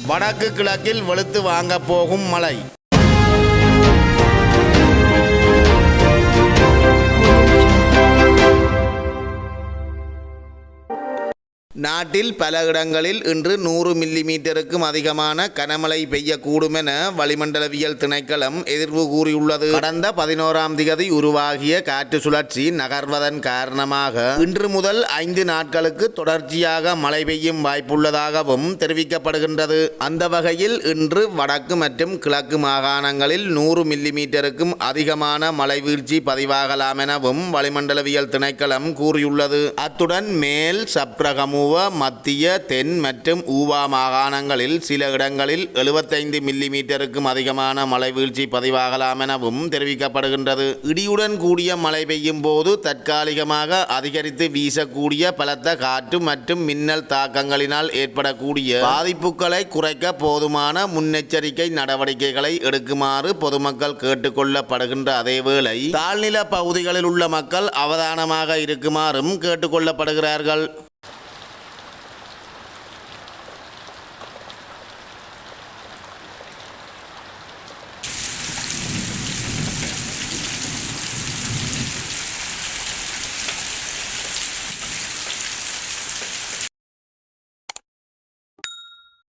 வடக்கு கிழக்கில் வெளுத்து வாங்க போகும் மழை. நாட்டில் பல இடங்களில் இன்று 100 மில்லிமீட்டருக்கும் அதிகமான கனமழை பெய்யக்கூடும் என வளிமண்டலவியல் திணைக்களம் எதிர்வு கூறியுள்ளது. கடந்த 11ஆம் தேதி உருவாகிய காற்று சுழற்சி நகர்வதன் காரணமாக இன்று முதல் 5 நாட்களுக்கு தொடர்ச்சியாக மழை பெய்யும் வாய்ப்புள்ளதாகவும் தெரிவிக்கப்படுகின்றது. அந்த வகையில் இன்று வடக்கு மற்றும் கிழக்கு மாகாணங்களில் 100 மில்லிமீட்டருக்கும் அதிகமான மழை வீழ்ச்சி பதிவாகலாம் எனவும் வளிமண்டலவியல் திணைக்களம் கூறியுள்ளது. அத்துடன் மேல் சப்ரகமு மத்திய தென் மற்றும் ஊவா மாகாணங்களில் சில இடங்களில் 75 மில்லிமீட்டருக்கும் அதிகமான மழை வீழ்ச்சி பதிவாகலாம் எனவும் தெரிவிக்கப்படுகின்றது. இடியுடன் கூடிய மழை பெய்யும் போது தற்காலிகமாக அதிகரித்து வீசக்கூடிய பலத்த காற்று மற்றும் மின்னல் தாக்கங்களினால் ஏற்படக்கூடிய பாதிப்புகளை குறைக்க போதுமான முன்னெச்சரிக்கை நடவடிக்கைகளை எடுக்குமாறு பொதுமக்கள் கேட்டுக்கொள்ளப்படுகின்ற அதேவேளை தாழ்நில பகுதிகளில் உள்ள மக்கள் அவதானமாக இருக்குமாறும் கேட்டுக்கொள்ளப்படுகிறார்கள்.